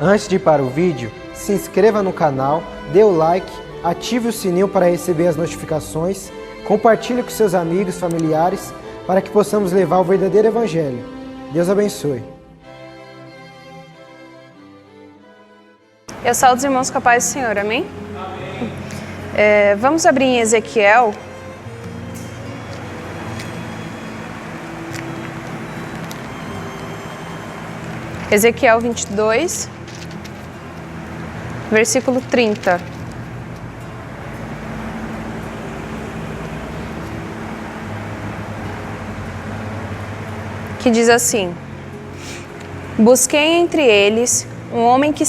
Antes de ir para o vídeo, se inscreva no canal, dê o like, ative o sininho para receber as notificações, compartilhe com seus amigos, familiares, para que possamos levar o verdadeiro Evangelho. Deus abençoe. Eu saúdo os irmãos com a paz do Senhor, amém? Vamos abrir em Ezequiel. Ezequiel 22, versículo 30. Que diz assim: Busquei entre eles um homem que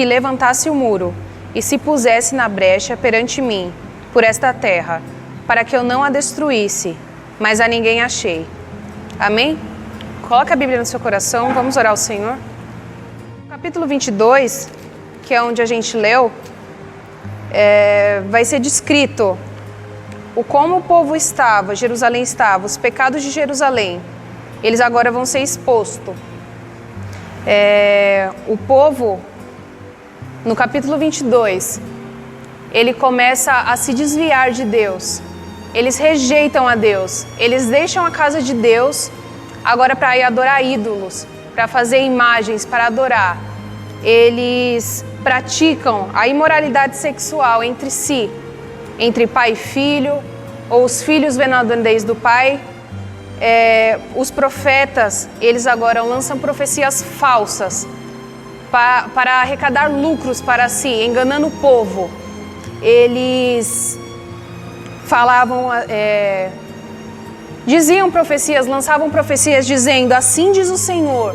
levantasse o muro e se pusesse na brecha perante mim, por esta terra, para que eu não a destruísse, mas a ninguém achei. Amém? Coloca a Bíblia no seu coração, vamos orar ao Senhor. No capítulo 22, que é onde a gente leu, vai ser descrito como o povo estava, Jerusalém estava, os pecados de Jerusalém. Eles agora vão ser expostos. O povo, no capítulo 22, ele começa a se desviar de Deus. Eles rejeitam a Deus. Eles deixam a casa de Deus agora para ir adorar ídolos, para fazer imagens, para adorar. Eles praticam a imoralidade sexual entre si, entre pai e filho, ou os filhos vendo a nudez do pai. Os profetas, eles agora lançam profecias falsas para arrecadar lucros para si, enganando o povo. Eles falavam, diziam profecias, lançavam profecias dizendo: assim diz o Senhor,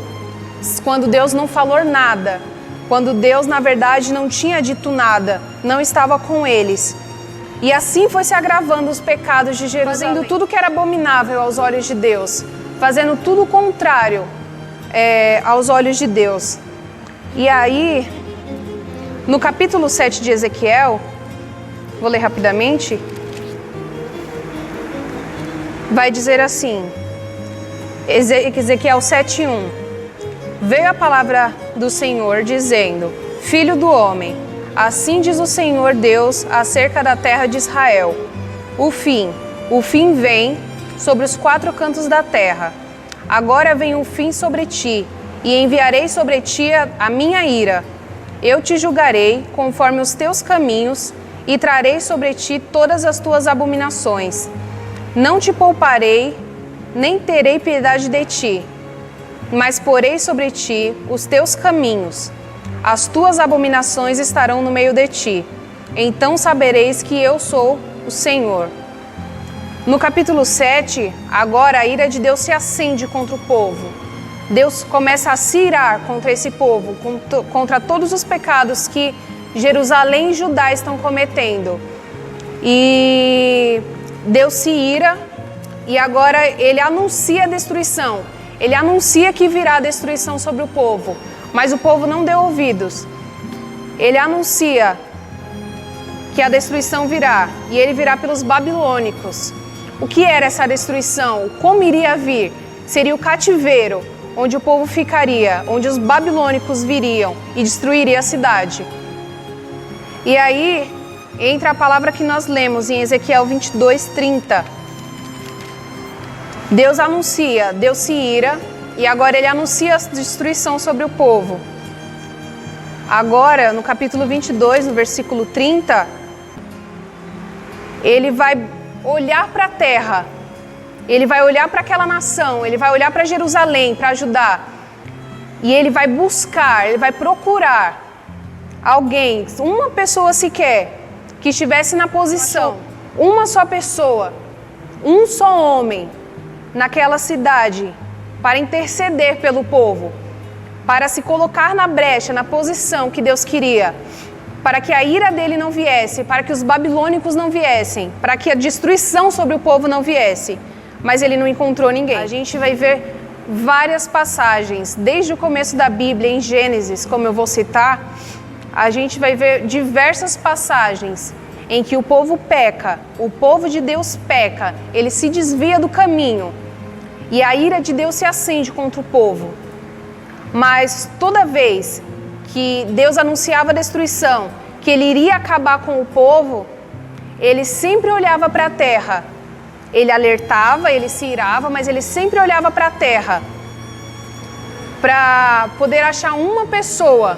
quando Deus não falou nada, quando Deus na verdade não tinha dito nada, não estava com eles. E assim foi se agravando os pecados de Jerusalém, fazendo tudo que era abominável aos olhos de Deus, fazendo tudo o contrário aos olhos de Deus. E aí, no capítulo 7 de Ezequiel, vou ler rapidamente, vai dizer assim, Ezequiel 7:1, veio a palavra do Senhor dizendo: Filho do homem, assim diz o Senhor Deus acerca da terra de Israel. O fim vem sobre os 4 cantos da terra. Agora vem o fim sobre ti, e enviarei sobre ti a minha ira. Eu te julgarei conforme os teus caminhos, e trarei sobre ti todas as tuas abominações. Não te pouparei, nem terei piedade de ti, mas porei sobre ti os teus caminhos. As tuas abominações estarão no meio de ti. Então sabereis que eu sou o Senhor. No capítulo 7, agora a ira de Deus se acende contra o povo. Deus começa a se irar contra esse povo, contra todos os pecados que Jerusalém e Judá estão cometendo. E Deus se ira e agora ele anuncia a destruição. Ele anuncia que virá a destruição sobre o povo. Mas o povo não deu ouvidos. Ele anuncia que a destruição virá, e ele virá pelos babilônicos. O que era essa destruição? Como iria vir? Seria o cativeiro, onde o povo ficaria, onde os babilônicos viriam e destruiria a cidade. E aí entra a palavra que nós lemos em Ezequiel 22:30. Deus anuncia, Deus se ira, e agora ele anuncia a destruição sobre o povo. Agora, no capítulo 22, no versículo 30, ele vai olhar para a terra, ele vai olhar para aquela nação, ele vai olhar para Jerusalém, para Judá, e ele vai buscar, ele vai procurar alguém, uma pessoa sequer, que estivesse na posição, uma só pessoa, um só homem, naquela cidade, para interceder pelo povo, para se colocar na brecha, na posição que Deus queria, para que a ira dele não viesse, para que os babilônicos não viessem, para que a destruição sobre o povo não viesse. Mas ele não encontrou ninguém. A gente vai ver várias passagens, desde o começo da Bíblia, em Gênesis, como eu vou citar, a gente vai ver diversas passagens em que o povo peca, o povo de Deus peca, ele se desvia do caminho, e a ira de Deus se acende contra o povo. Mas toda vez que Deus anunciava a destruição, que ele iria acabar com o povo, ele sempre olhava para a terra. Ele alertava, ele se irava, mas ele sempre olhava para a terra para poder achar uma pessoa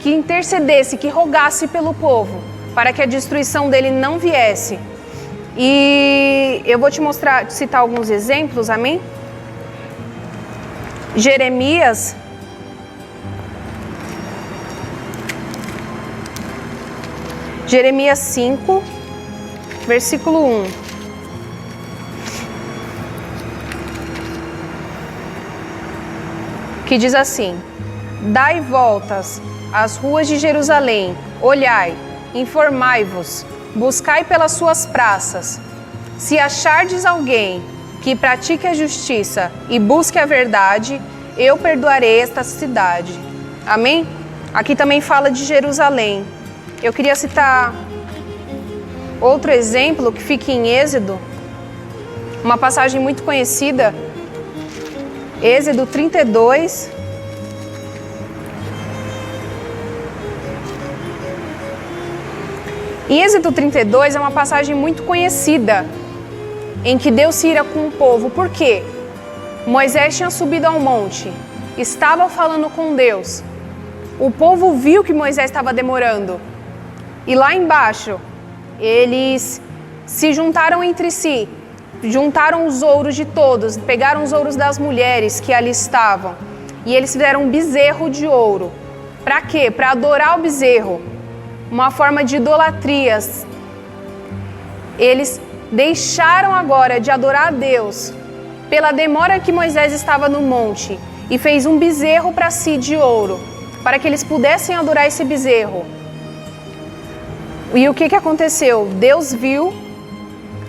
que intercedesse, que rogasse pelo povo, para que a destruição dele não viesse. E eu vou te citar alguns exemplos, amém? Jeremias, Jeremias 5, versículo 1. Que diz assim: Dai voltas às ruas de Jerusalém, olhai, informai-vos, buscai pelas suas praças. Se achardes alguém que pratique a justiça e busque a verdade, eu perdoarei esta cidade. Amém? Aqui também fala de Jerusalém. Eu queria citar outro exemplo que fica em Êxodo, uma passagem muito conhecida, Êxodo 32. Em Êxodo 32 é uma passagem muito conhecida, em que Deus se ira com o povo. Por quê? Moisés tinha subido ao monte, estava falando com Deus. O povo viu que Moisés estava demorando. E lá embaixo, eles se juntaram entre si, juntaram os ouros de todos, pegaram os ouros das mulheres que ali estavam. E eles fizeram um bezerro de ouro. Para quê? Para adorar o bezerro. Uma forma de idolatria. Eles deixaram agora de adorar a Deus pela demora que Moisés estava no monte e fez um bezerro para si de ouro, para que eles pudessem adorar esse bezerro. E o que aconteceu? Deus viu,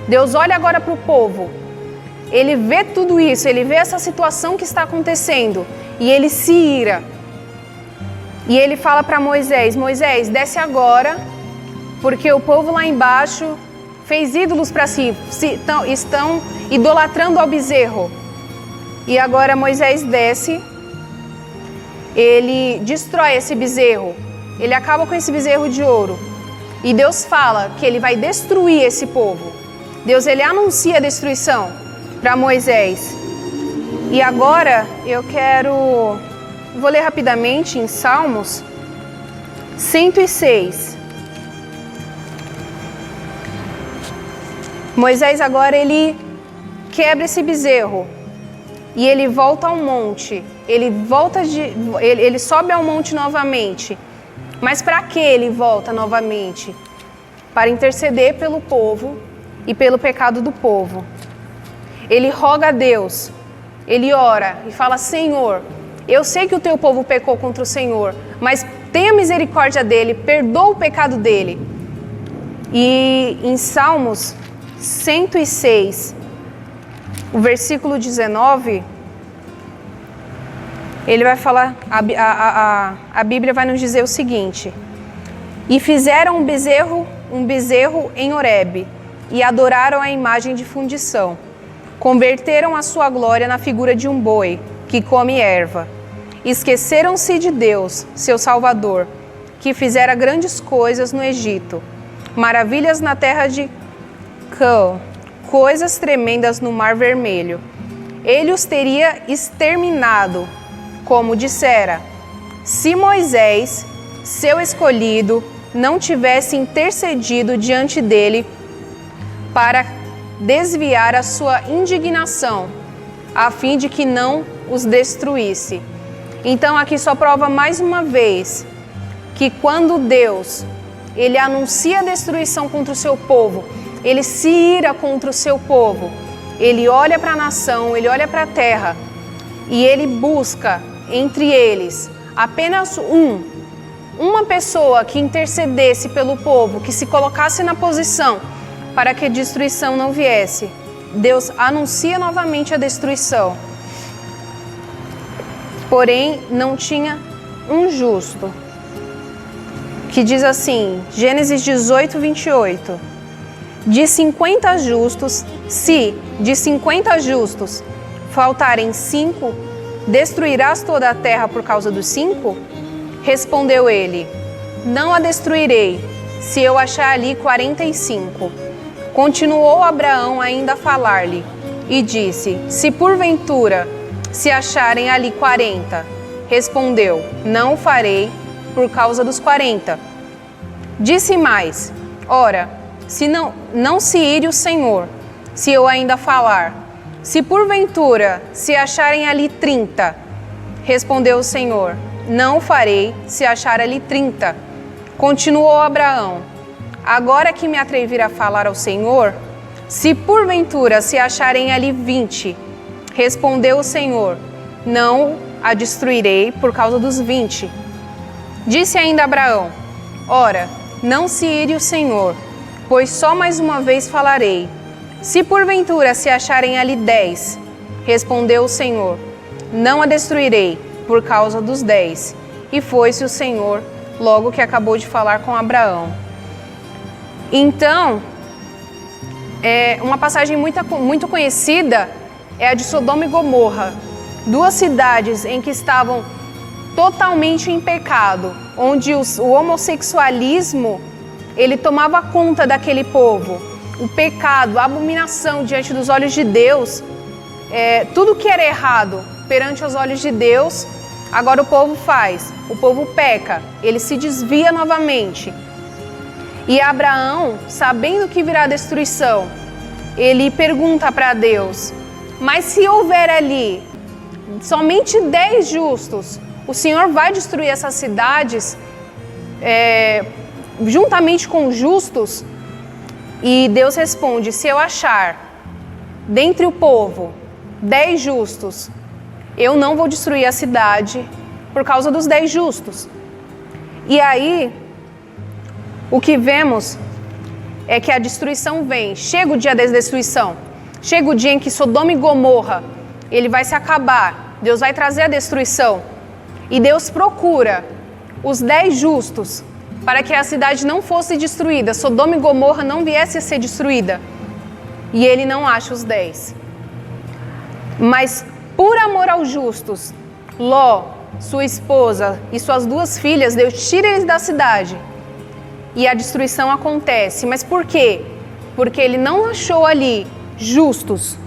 Deus olha agora para o povo, ele vê tudo isso, ele vê essa situação que está acontecendo e ele se ira. E ele fala para Moisés: Moisés, desce agora, porque o povo lá embaixo fez ídolos para si, estão idolatrando ao bezerro. E agora Moisés desce, ele destrói esse bezerro, ele acaba com esse bezerro de ouro. E Deus fala que ele vai destruir esse povo. Deus, ele anuncia a destruição para Moisés. E agora vou ler rapidamente em Salmos 106. Moisés agora ele quebra esse bezerro e ele volta ao monte. Ele sobe ao monte novamente. Mas para que ele volta novamente? Para interceder pelo povo e pelo pecado do povo. Ele roga a Deus, ele ora e fala: Senhor, eu sei que o teu povo pecou contra o Senhor, mas tenha misericórdia dele, perdoa o pecado dele. E em Salmos 106, o versículo 19, ele vai falar, a Bíblia vai nos dizer o seguinte: E fizeram um bezerro em Horebe, e adoraram a imagem de fundição. Converteram a sua glória na figura de um boi, que come erva. Esqueceram-se de Deus, seu Salvador, que fizera grandes coisas no Egito, maravilhas na terra de Cão, coisas tremendas no Mar Vermelho. Ele os teria exterminado, como dissera, se Moisés, seu escolhido, não tivesse intercedido diante dele para desviar a sua indignação, a fim de que não os destruísse. Então aqui só prova mais uma vez que quando Deus, ele anuncia a destruição contra o seu povo, ele se ira contra o seu povo, ele olha para a nação, ele olha para a terra e ele busca entre eles apenas uma pessoa que intercedesse pelo povo, que se colocasse na posição para que a destruição não viesse. Deus anuncia novamente a destruição. Porém, não tinha um justo. Que diz assim, Gênesis 18, 28. De 50 justos, se de 50 justos faltarem 5, destruirás toda a terra por causa dos 5? Respondeu ele: não a destruirei, se eu achar ali 45. Continuou Abraão ainda a falar-lhe, e disse: se porventura se acharem ali 40. Respondeu: não o farei, por causa dos 40. Disse mais: ora, se não se ire o Senhor, se eu ainda falar. Se porventura se acharem ali 30. Respondeu o Senhor: não o farei, se achar ali 30. Continuou Abraão: agora que me atrevi a falar ao Senhor, se porventura se acharem ali 20. Respondeu o Senhor: não a destruirei por causa dos 20. Disse ainda Abraão: ora, não se ire o Senhor, pois só mais uma vez falarei. Se porventura se acharem ali 10. Respondeu o Senhor: não a destruirei por causa dos 10. E foi-se o Senhor logo que acabou de falar com Abraão. Então, uma passagem muito conhecida é a de Sodoma e Gomorra, 2 cidades em que estavam totalmente em pecado, onde o homossexualismo ele tomava conta daquele povo. O pecado, a abominação diante dos olhos de Deus, tudo que era errado perante os olhos de Deus, agora o povo faz, o povo peca, ele se desvia novamente. E Abraão, sabendo que virá a destruição, ele pergunta para Deus: mas se houver ali somente 10 justos, o Senhor vai destruir essas cidades juntamente com os justos? E Deus responde: se eu achar dentre o povo 10 justos, eu não vou destruir a cidade por causa dos 10 justos. E aí, o que vemos é que a destruição vem. Chega o dia da destruição. Chega o dia em que Sodoma e Gomorra, ele vai se acabar. Deus vai trazer a destruição. E Deus procura os 10 justos para que a cidade não fosse destruída, Sodoma e Gomorra não viesse a ser destruída. E ele não acha os 10. Mas por amor aos justos, Ló, sua esposa e suas 2 filhas, Deus tira eles da cidade. E a destruição acontece. Mas por quê? Porque ele não achou ali justos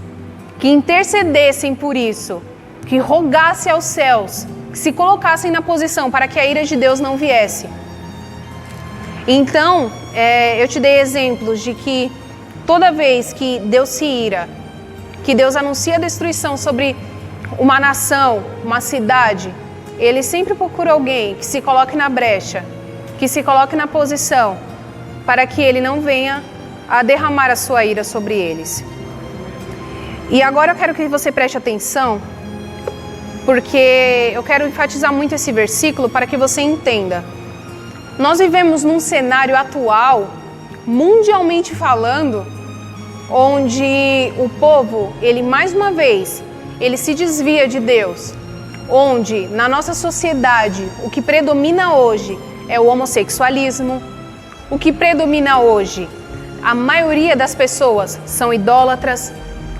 que intercedessem por isso, que rogassem aos céus, que se colocassem na posição para que a ira de Deus não viesse. Então, eu te dei exemplos de que toda vez que Deus se ira, que Deus anuncia a destruição sobre uma nação, uma cidade, Ele sempre procura alguém que se coloque na brecha, que se coloque na posição, para que Ele não venha a derramar a sua ira sobre eles. E agora eu quero que você preste atenção, porque eu quero enfatizar muito esse versículo para que você entenda. Nós vivemos num cenário atual, mundialmente falando, onde o povo, ele mais uma vez, ele se desvia de Deus. Onde, na nossa sociedade, o que predomina hoje é o homossexualismo. O que predomina hoje, a maioria das pessoas são idólatras.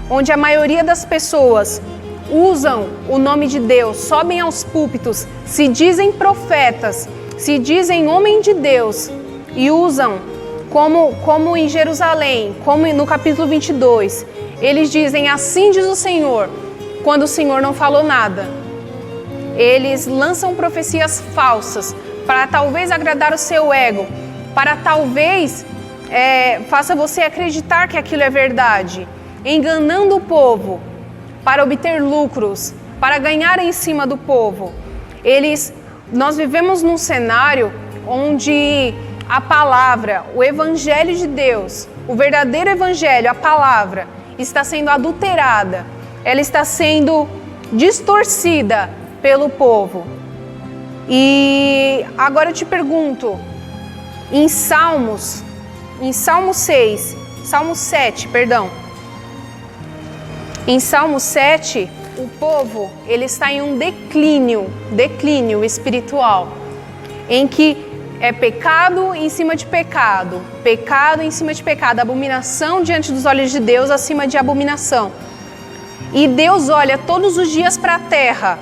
Onde a maioria das pessoas usam o nome de Deus, sobem aos púlpitos, se dizem profetas, se dizem homem de Deus e usam, como em Jerusalém, como no capítulo 22, eles dizem: assim diz o Senhor, quando o Senhor não falou nada. Eles lançam profecias falsas para talvez agradar o seu ego, para talvez faça você acreditar que aquilo é verdade, enganando o povo para obter lucros, para ganhar em cima do povo. Nós vivemos num cenário onde a palavra, o evangelho de Deus, o verdadeiro evangelho, a palavra, está sendo adulterada, ela está sendo distorcida pelo povo. E agora eu te pergunto, em Salmo 7, em Salmo 7, o povo, ele está em um declínio espiritual, em que é pecado em cima de pecado, abominação diante dos olhos de Deus acima de abominação. E Deus olha todos os dias para a terra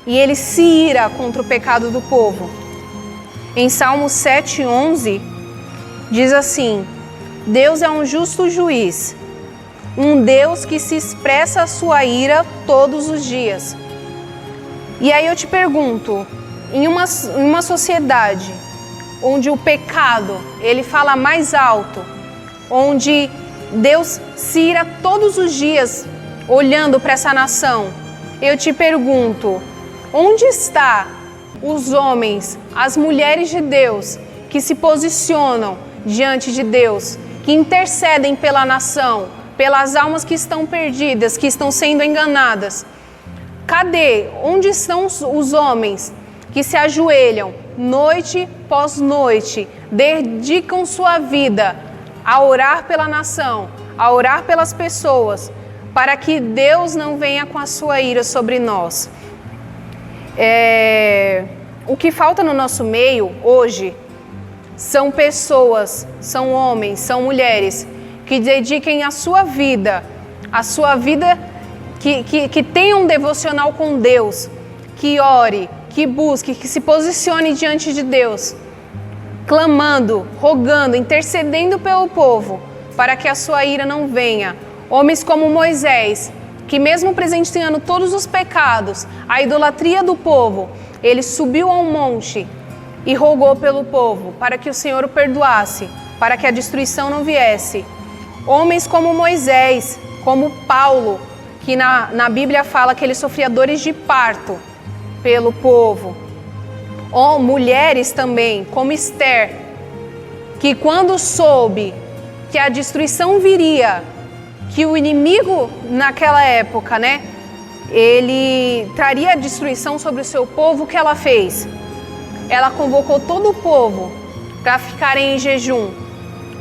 e ele se ira contra o pecado do povo. Em Salmo 7:11, diz assim: Deus é um justo juiz, um Deus que se expressa a sua ira todos os dias. E aí eu te pergunto, em uma sociedade onde o pecado, ele fala mais alto, onde Deus se ira todos os dias olhando para essa nação, eu te pergunto, onde está os homens, as mulheres de Deus, que se posicionam diante de Deus, que intercedem pela nação, pelas almas que estão perdidas, que estão sendo enganadas? Cadê? Onde estão os homens que se ajoelham noite após noite, dedicam sua vida a orar pela nação, a orar pelas pessoas, para que Deus não venha com a sua ira sobre nós? O que falta no nosso meio hoje são pessoas, são homens, são mulheres que dediquem a sua vida que tenham um devocional com Deus, que ore, que busque, que se posicione diante de Deus, clamando, rogando, intercedendo pelo povo, para que a sua ira não venha. Homens como Moisés, que mesmo presenciando todos os pecados, a idolatria do povo, ele subiu a um monte e rogou pelo povo, para que o Senhor o perdoasse, para que a destruição não viesse. Homens como Moisés, como Paulo, que na Bíblia fala que ele sofria dores de parto pelo povo. Ou mulheres também, como Esther, que quando soube que a destruição viria, que o inimigo naquela época, ele traria a destruição sobre o seu povo, o que ela fez? Ela convocou todo o povo para ficarem em jejum,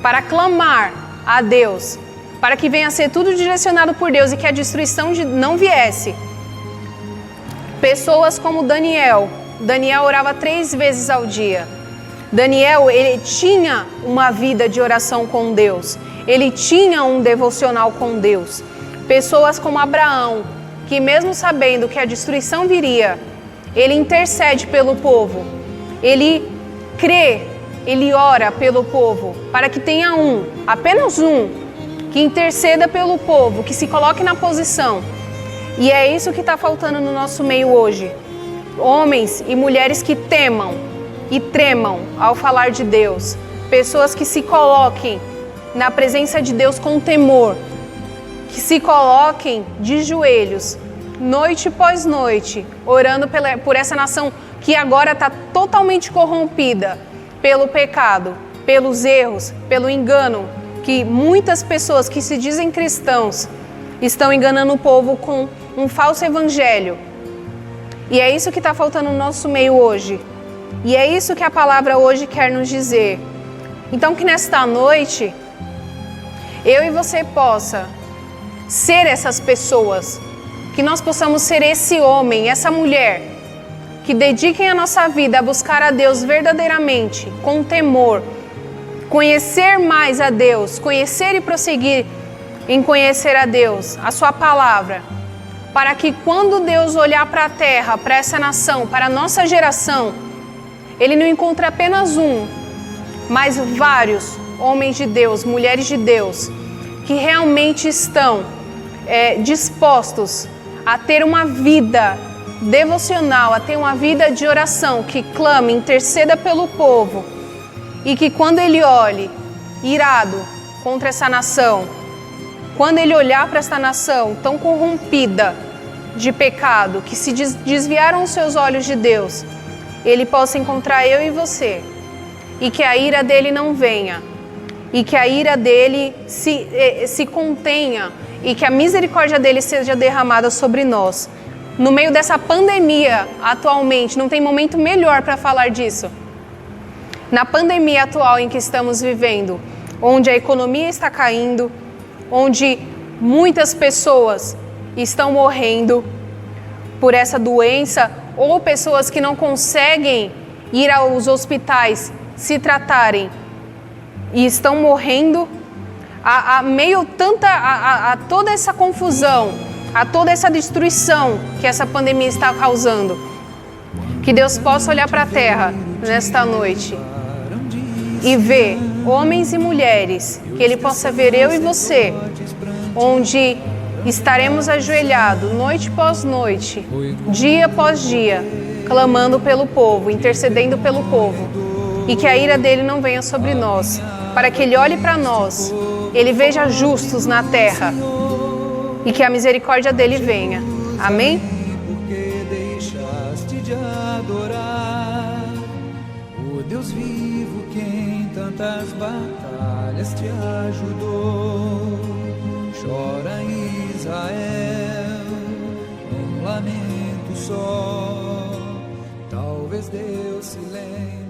para clamar a Deus, para que venha a ser tudo direcionado por Deus e que a destruição não viesse. Pessoas como Daniel orava 3 vezes ao dia. Daniel, ele tinha uma vida de oração com Deus, ele tinha um devocional com Deus. Pessoas como Abraão, que mesmo sabendo que a destruição viria, ele intercede pelo povo, ele crê, ele ora pelo povo, para que tenha apenas um, que interceda pelo povo, que se coloque na posição. E é isso que está faltando no nosso meio hoje. Homens e mulheres que temam e tremam ao falar de Deus. Pessoas que se coloquem na presença de Deus com temor. Que se coloquem de joelhos, noite após noite, orando por essa nação que agora está totalmente corrompida pelo pecado, pelos erros, pelo engano, que muitas pessoas que se dizem cristãos estão enganando o povo com um falso evangelho. E é isso que está faltando no nosso meio hoje. E é isso que a palavra hoje quer nos dizer. Então que nesta noite, eu e você possa ser essas pessoas, que nós possamos ser esse homem, essa mulher, que dediquem a nossa vida a buscar a Deus verdadeiramente, com temor, conhecer mais a Deus, conhecer e prosseguir em conhecer a Deus, a sua palavra, para que quando Deus olhar para a terra, para essa nação, para a nossa geração, Ele não encontre apenas mas vários homens de Deus, mulheres de Deus, que realmente estão dispostos a ter uma vida devocional, a ter uma vida de oração, que clame, interceda pelo povo, e que quando ele olhe irado contra essa nação, quando ele olhar para essa nação tão corrompida de pecado, que se desviaram os seus olhos de Deus, ele possa encontrar eu e você, e que a ira dele não venha, e que a ira dele se contenha, e que a misericórdia dele seja derramada sobre nós. No meio dessa pandemia, atualmente, não tem momento melhor para falar disso. Na pandemia atual em que estamos vivendo, onde a economia está caindo, onde muitas pessoas estão morrendo por essa doença, ou pessoas que não conseguem ir aos hospitais se tratarem e estão morrendo, a toda essa confusão, a toda essa destruição que essa pandemia está causando, Que Deus possa olhar para a terra nesta noite e ver homens e mulheres, que Ele possa ver eu e você, onde estaremos ajoelhados noite após noite, dia após dia, clamando pelo povo, intercedendo pelo povo, e que a ira dele não venha sobre nós, para que Ele olhe para nós, Ele veja justos na terra e que a misericórdia dele venha. Amém? Porque deixaste de adorar o Deus vivo que em tantas batalhas te ajudou. Chora Israel, um lamento só, talvez Deus se lembre